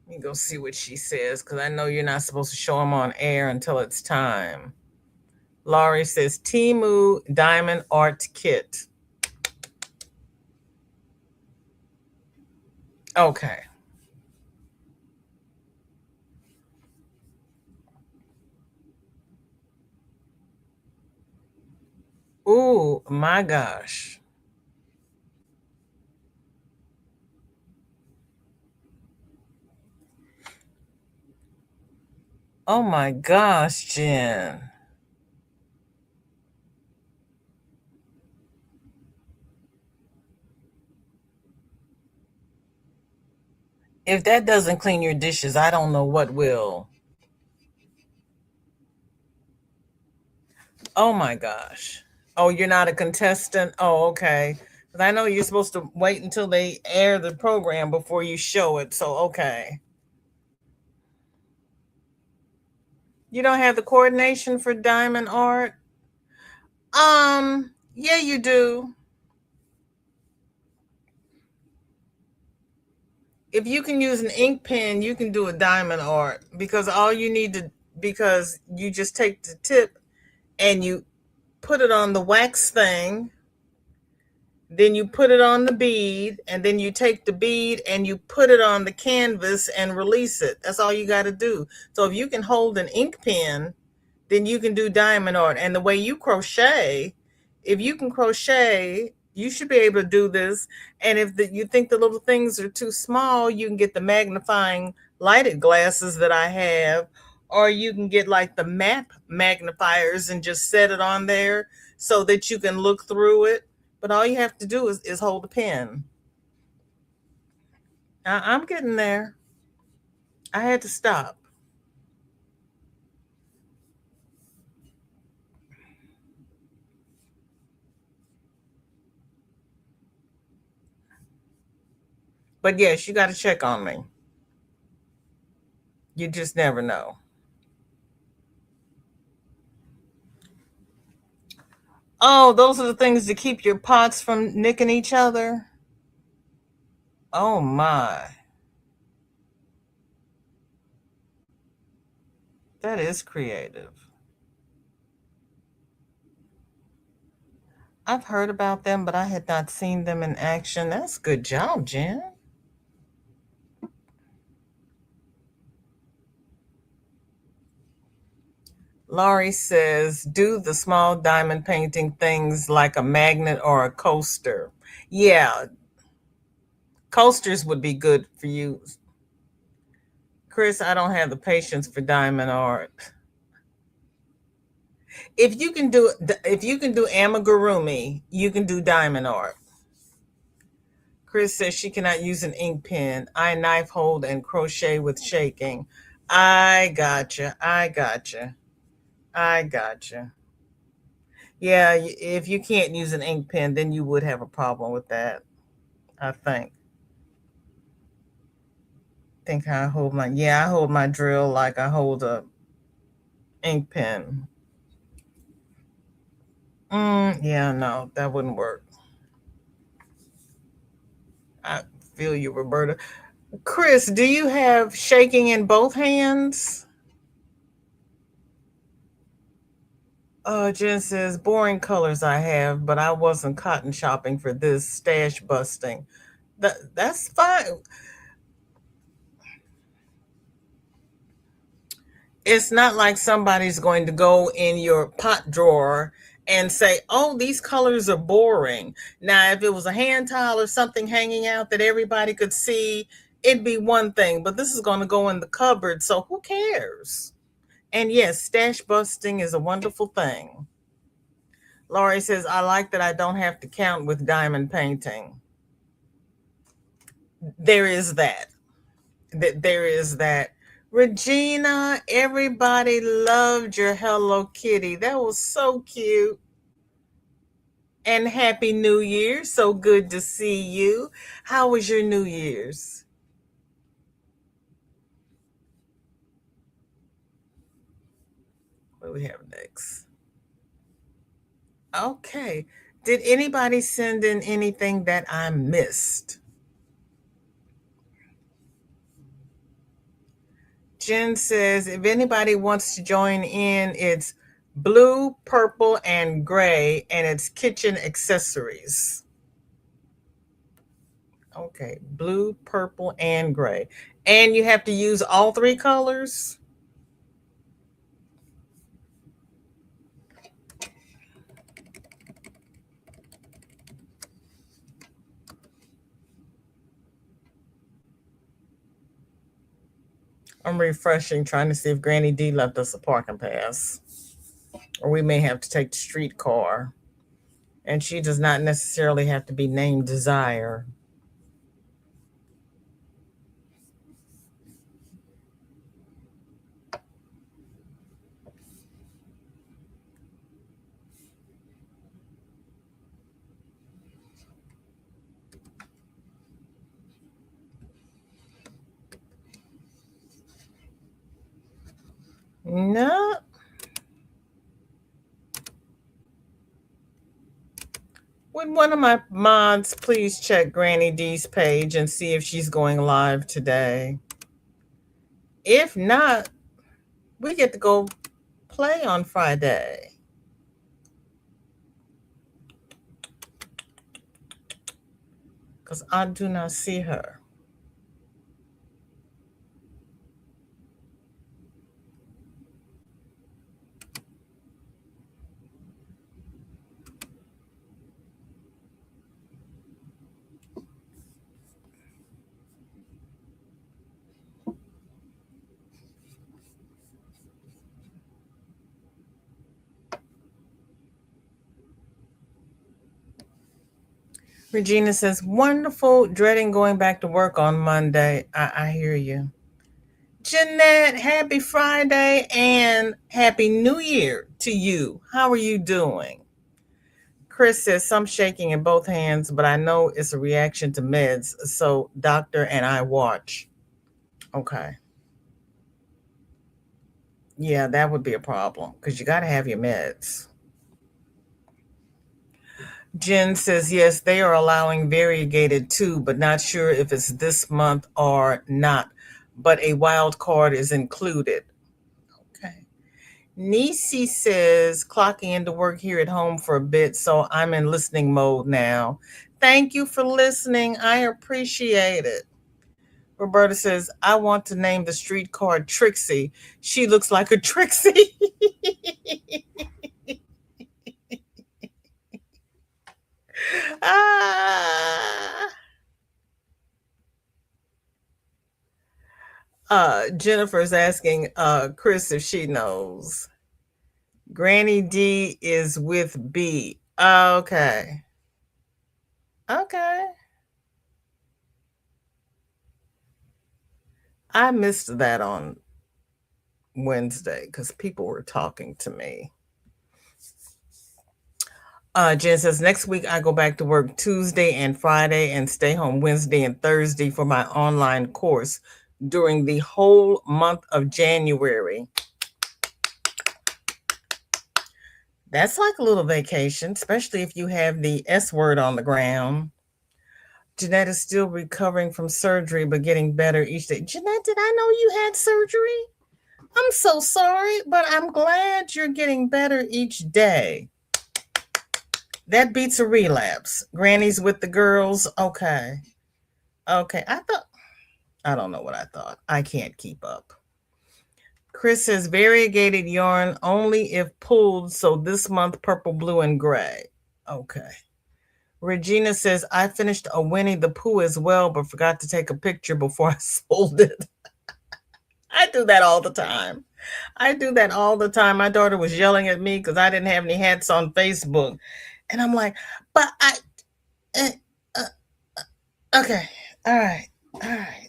Let me go see what she says, because I know you're not supposed to show them on air until it's time. Laurie says Timu Diamond Art Kit. Okay. Ooh, my gosh. Oh my gosh, Jen. If that doesn't clean your dishes, I don't know what will. Oh my gosh. Oh, you're not a contestant? Oh, okay. 'Cause I know you're supposed to wait until they air the program before you show it. So, okay. You don't have the coordination for diamond art? Yeah, you do. If you can use an ink pen, you can do a diamond art because all you need to because you just take the tip and you put it on the wax thing, then you put it on the bead, and then you take the bead and you put it on the canvas and release it. That's all you got to do. So if you can hold an ink pen, then you can do diamond art. And the way you crochet, if you can crochet, you should be able to do this. And if you think the little things are too small, you can get the magnifying lighted glasses that I have, or you can get like the map magnifiers and just set it on there so that you can look through it. But all you have to do is hold a pen. I'm getting there. I had to stop. But yes, you got to check on me. You just never know. Oh, those are the things to keep your pots from nicking each other? Oh my. That is creative. I've heard about them, but I had not seen them in action. That's good job, Jen. Laurie says, do the small diamond painting things like a magnet or a coaster. Yeah, coasters would be good for you. Chris, I don't have the patience for diamond art. If you can do amigurumi, you can do diamond art. Chris says she cannot use an ink pen. I knife hold and crochet with shaking. I gotcha. I gotcha. I gotcha. Yeah, if you can't use an ink pen, then you would have a problem with that. I think I hold my I hold my drill like I hold a ink pen. Yeah, no, that wouldn't work. I feel you, Roberta. Chris, do you have shaking in both hands? Jen says, boring colors I have, but I wasn't cotton shopping for this stash busting. That's fine. It's not like somebody's going to go in your pot drawer and say, oh, these colors are boring. Now, if it was a hand towel or something hanging out that everybody could see, it'd be one thing, but this is going to go in the cupboard. So who cares? And yes, stash busting is a wonderful thing. Laurie says, I like that I don't have to count with diamond painting. There is that. There is that. Regina, everybody loved your Hello Kitty. That was so cute. And Happy New Year. So good to see you. How was your New Year's? What do we have next? Okay. Did anybody send in anything that I missed? Jen says if anybody wants to join in, it's blue, purple, and gray, and it's kitchen accessories. Okay, blue, purple, and gray. And you have to use all three colors? I'm refreshing, trying to see if Granny D left us a parking pass. Or we may have to take the streetcar. And she does not necessarily have to be named Desire. No. Would one of my mods please check Granny D's page and see if she's going live today? If not, we get to go play on Friday. Because I do not see her. Regina says, wonderful, dreading going back to work on Monday. I hear you. Jeanette, happy Friday and happy New Year to you. How are you doing? Chris says, some shaking in both hands, but I know it's a reaction to meds. So doctor and I watch. Okay. Yeah, that would be a problem because you got to have your meds. Jen says, yes, they are allowing variegated too, but not sure if it's this month or not. But a wild card is included. Okay. Nisi says, clocking into work here at home for a bit, so I'm in listening mode now. Thank you for listening. I appreciate it. Roberta says, I want to name the streetcar Trixie. She looks like a Trixie. ah. Jennifer's asking Chris if she knows. Granny D is with B. Okay. Okay. I missed that on Wednesday because people were talking to me. Jen says, next week I go back to work Tuesday and Friday and stay home Wednesday and Thursday for my online course during the whole month of January. That's like a little vacation, especially if you have the S word on the ground. Jeanette is still recovering from surgery, but getting better each day. Jeanette, did I know you had surgery? I'm so sorry, but I'm glad you're getting better each day. That beats a relapse. Granny's with the girls. Okay. Okay. I don't know what I thought. I can't keep up. Chris says variegated yarn only if pulled. So this month, purple, blue, and gray. Okay. Regina says, I finished a Winnie the Pooh as well, but forgot to take a picture before I sold it. I do that all the time. I do that all the time. My daughter was yelling at me because I didn't have any hats on Facebook. And I'm like, but uh, uh, okay, all right, all right.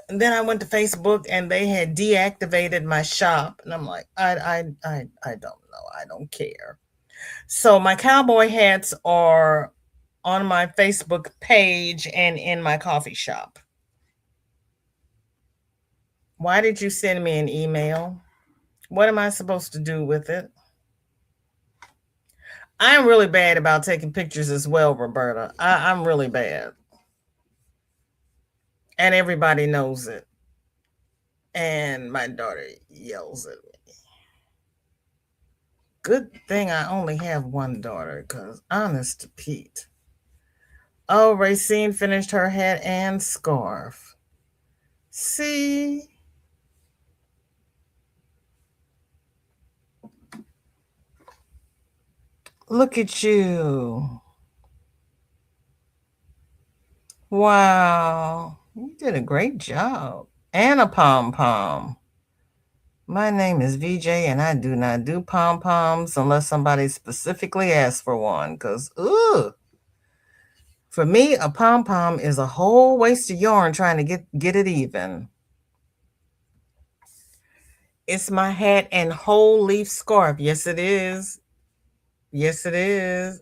And then I went to Facebook and they had deactivated my shop. And I'm like, I don't know. I don't care. So my cowboy hats are on my Facebook page and in my coffee shop. Why did you send me an email? What am I supposed to do with it? I'm really bad about taking pictures as well, Roberta. I'm really bad. And everybody knows it. And my daughter yells at me. Good thing I only have one daughter, because honest to Pete. Oh, Racine finished her hat and scarf. See? Look at you. Wow. You did a great job. And a pom pom. My name is VJ and I do not do pom poms unless somebody specifically asks for one. Because, ooh, for me, a pom pom is a whole waste of yarn trying to get it even. It's my hat and whole leaf scarf. Yes, it is. Yes, it is.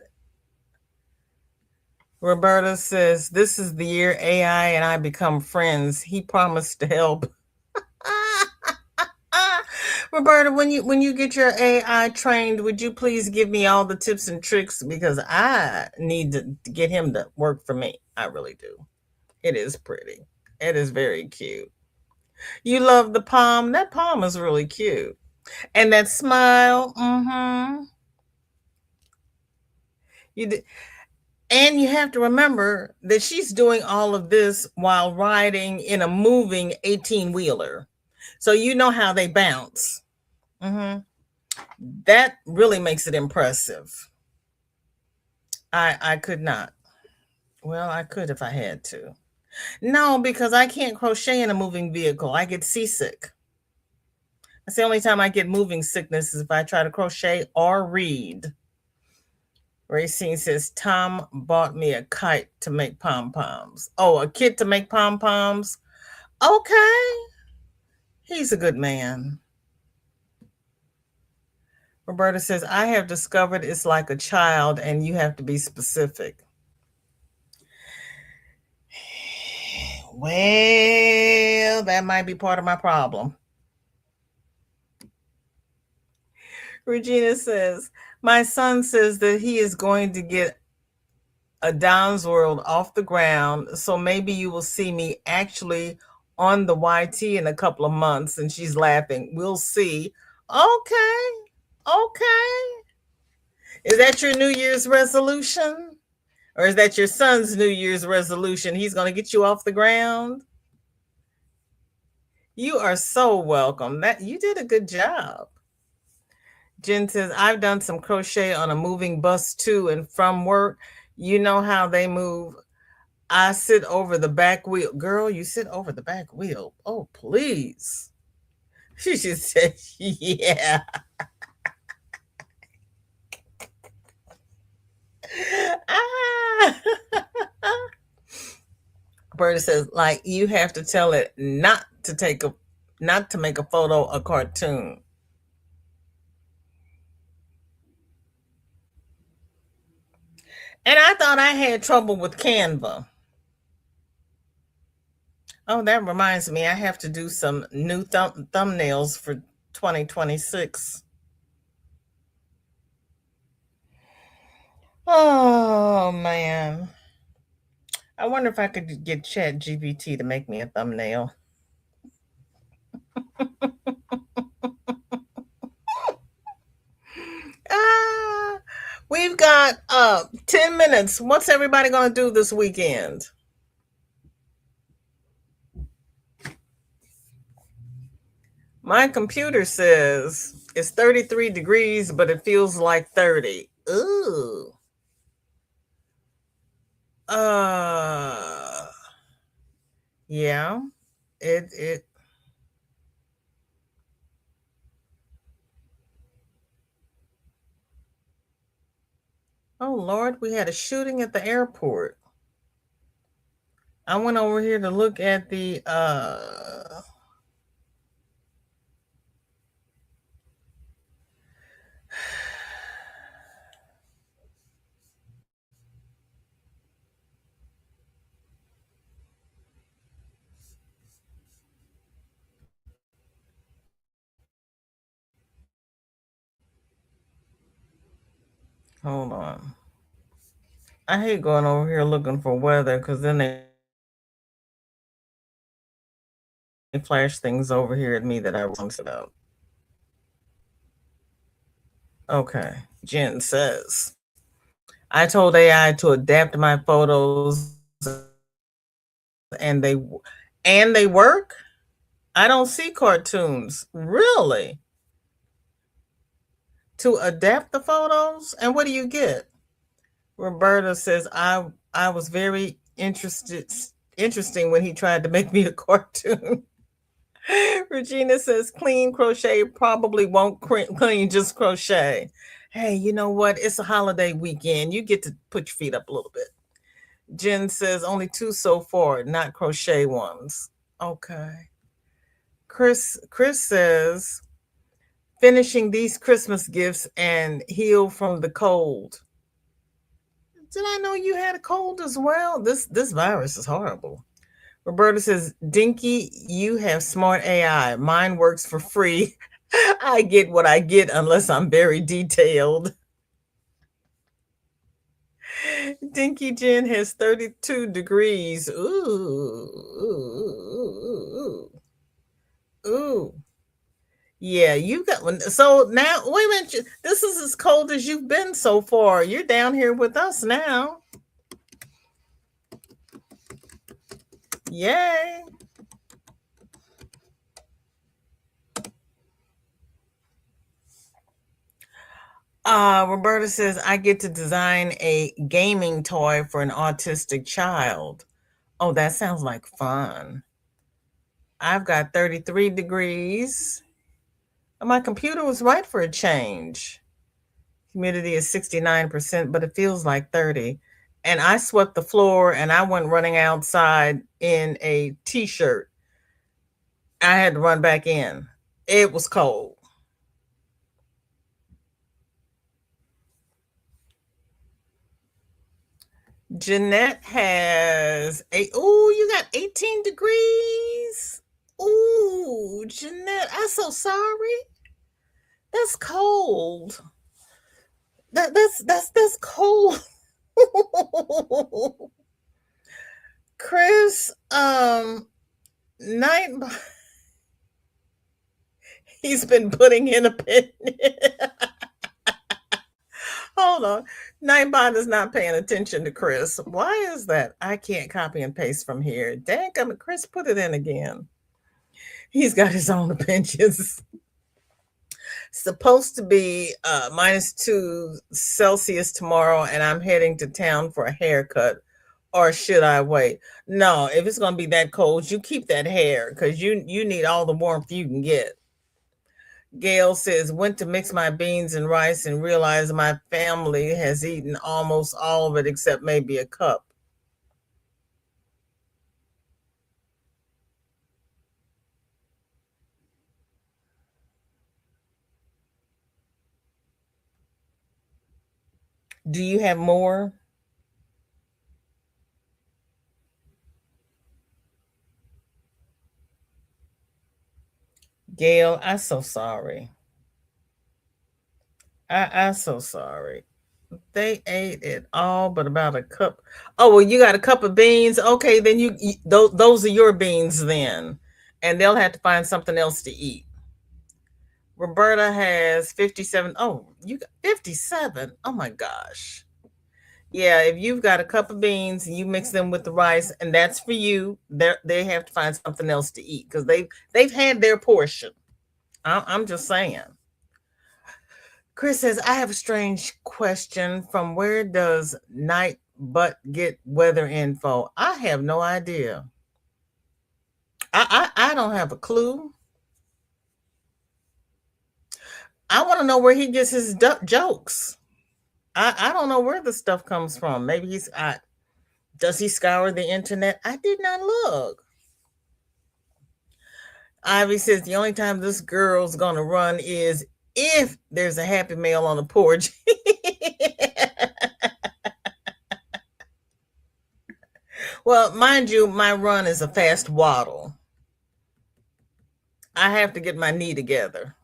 Roberta says, this is the year AI and I become friends. He promised to help. Roberta, when you get your AI trained, would you please give me all the tips and tricks, because I need to get him to work for me. I really do. It is pretty. It is very cute. You love the palm. That palm is really cute. And that smile. Mm-hmm. You d- and you have to remember that she's doing all of this while riding in a moving 18-wheeler. So you know how they bounce. Mm-hmm. That really makes it impressive. I could not. Well, I could if I had to. No, because I can't crochet in a moving vehicle. I get seasick. That's the only time I get moving sickness, is if I try to crochet or read. Racine says Tom bought me a kite to make pom poms. Oh, a kit to make pom poms. Okay, he's a good man. Roberta says, I have discovered it's like a child and you have to be specific. Well, that might be part of my problem. Regina says, my son says that he is going to get a Don's World off the ground, so maybe you will see me actually on the YT in a couple of months. And she's laughing. We'll see. Okay. Okay. Is that your New Year's resolution? Or is that your son's New Year's resolution? He's going to get you off the ground? You are so welcome. That you did a good job. Jen says, I've done some crochet on a moving bus too, and from work, you know how they move. I sit over the back wheel. Girl, you sit over the back wheel. Oh, please. She just said, yeah. Ah. Berta says, like, you have to tell it not to make a photo a cartoon. And I thought I had trouble with Canva. Oh, that reminds me, I have to do some new thumbnails for 2026. Oh, man. I wonder if I could get Chat GPT to make me a thumbnail. Ah, we've got 10 minutes. What's everybody going to do this weekend? My computer says it's 33 degrees, but it feels like 30. Ooh. Uh, yeah. It Oh Lord, we had a shooting at the airport. I went over here to look at the hold on. I hate going over here looking for weather because then they flash things over here at me that I was about. Okay. Jen says, I told AI to adapt my photos and they work? I don't see cartoons. Really? To adapt the photos? And what do you get? Roberta says I was very interesting when he tried to make me a cartoon. Regina says clean crochet probably won't clean just crochet. Hey, you know what? It's a holiday weekend. You get to put your feet up a little bit. Jen says only two so far, not crochet ones. Okay. Chris says finishing these Christmas gifts and heal from the cold. Did I know you had a cold as well? This virus is horrible. Roberta says, Dinky, you have smart AI. Mine works for free. I get what I get unless I'm very detailed. Dinky Jen has 32 degrees. Ooh. Ooh. Yeah, you got one. So now, wait a minute. This is as cold as you've been so far. You're down here with us now. Yay. Roberta says, I get to design a gaming toy for an autistic child. Oh, that sounds like fun. I've got 33 degrees. My computer was right for a change. Humidity is 69%, but it feels like 30. And I swept the floor and I went running outside in a t shirt. I had to run back in. It was cold. Jeanette has you got 18 degrees. Ooh, Jeanette, I'm so sorry. That's cold. That's cold. Chris, night he's been putting in a pin. Hold on. Nightbot is not paying attention to Chris. Why is that? I can't copy and paste from here. Dang, Chris, put it in again. He's got his own opinions. Supposed to be -2 Celsius tomorrow, and I'm heading to town for a haircut. Or should I wait? No, if it's gonna be that cold, you keep that hair because you need all the warmth you can get. Gail says, went to mix my beans and rice and realized my family has eaten almost all of it except maybe a cup. Do you have more? Gail, I'm so sorry. I'm so sorry. They ate it all but about a cup. Oh, well, you got a cup of beans. Okay, then those are your beans then. And they'll have to find something else to eat. Roberta has 57. Oh, you got 57. Oh my gosh. Yeah, if you've got a cup of beans and you mix them with the rice, and that's for you, they have to find something else to eat because they've had their portion. I'm just saying. Chris says, I have a strange question. From where does Nightbot get weather info? I have no idea. I don't have a clue. I want to know where he gets his jokes. I don't know where the stuff comes from. Maybe does he scour the internet? I did not look. Ivy says the only time this girl's gonna run is if there's a happy mail on the porch. Well, mind you, my run is a fast waddle. I have to get my knee together.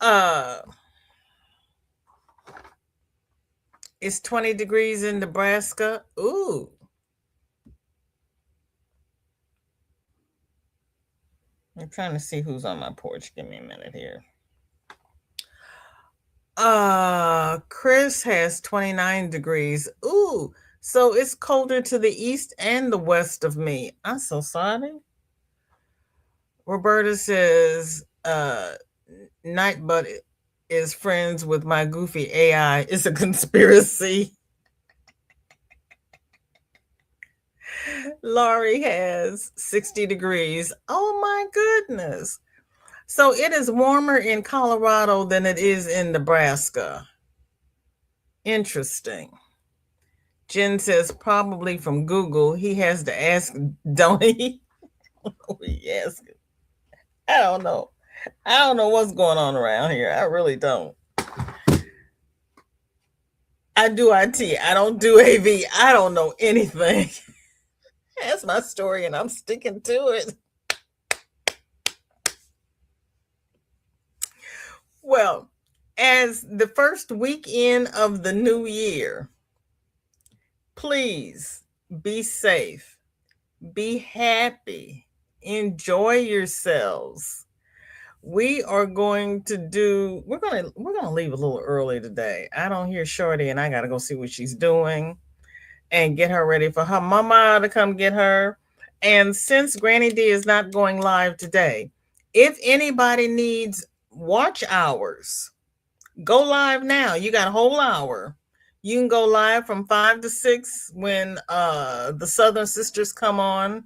Uh, it's 20 degrees in Nebraska. Ooh. I'm trying to see who's on my porch. Give me a minute here. Chris has 29 degrees. Ooh. So it's colder to the east and the west of me. I'm so sorry. Roberta says, Nightbud is friends with my goofy AI. It's a conspiracy. Laurie has 60 degrees. Oh my goodness. So it is warmer in Colorado than it is in Nebraska. Interesting. Jen says probably from Google. He has to ask, don't he? Yes. I don't know. I don't know what's going on around here. I really don't. I do IT. I don't do AV. I don't know anything. That's my story, and I'm sticking to it. Well, as the first weekend of the new year, please be safe, be happy, enjoy yourselves. We're going to leave a little early today. I don't hear Shorty, and I got to go see what she's doing and get her ready for her mama to come get her. And since Granny D is not going live today, if anybody needs watch hours, go live now. You got a whole hour. You can go live from 5 to 6 when the Southern Sisters come on,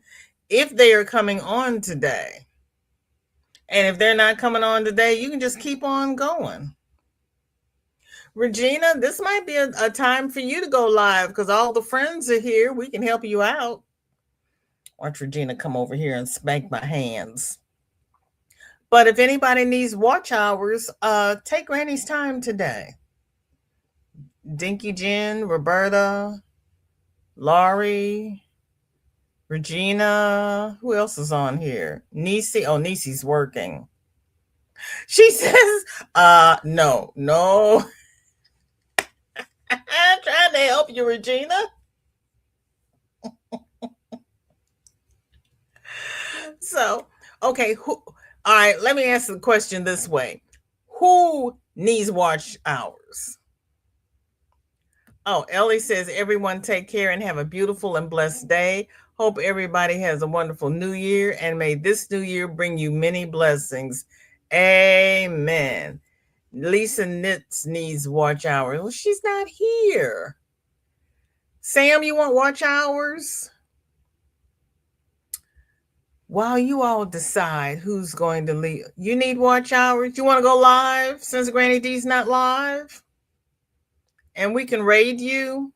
if they are coming on today. And if they're not coming on today, you can just keep on going. Regina, this might be a time for you to go live because all the friends are here. We can help you out. Watch Regina come over here and spank my hands. But if anybody needs watch hours, take Granny's time today. Dinky Jen, Roberta, Laurie, Regina. Who else is on here? Niecy. Oh, Niecy's working. She says, no. I'm trying to help you, Regina. So, okay, all right, let me ask the question this way. Who needs watch hours? Oh, Ellie says, everyone take care and have a beautiful and blessed day. Hope everybody has a wonderful new year, and may this new year bring you many blessings. Amen. Lisa Knits needs watch hours. Well, she's not here. Sam, you want watch hours? While you all decide who's going to leave, you need watch hours. You want to go live since Granny D's not live? And we can raid you?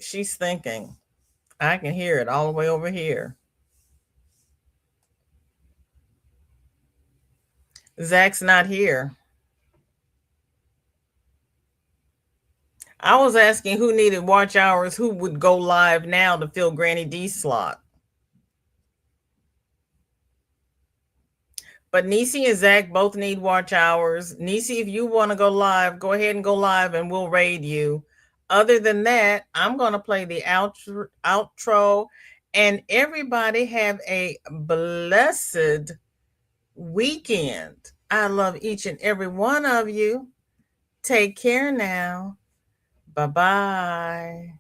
She's thinking. I can hear it all the way over here. Zach's not here. I was asking who needed watch hours, who would go live now to fill Granny D's slot. But Nisi and Zach both need watch hours. Nisi, if you want to go live, go ahead and go live and we'll raid you. Other than that, I'm going to play the outro. And everybody have a blessed weekend. I love each and every one of you. Take care now. Bye-bye.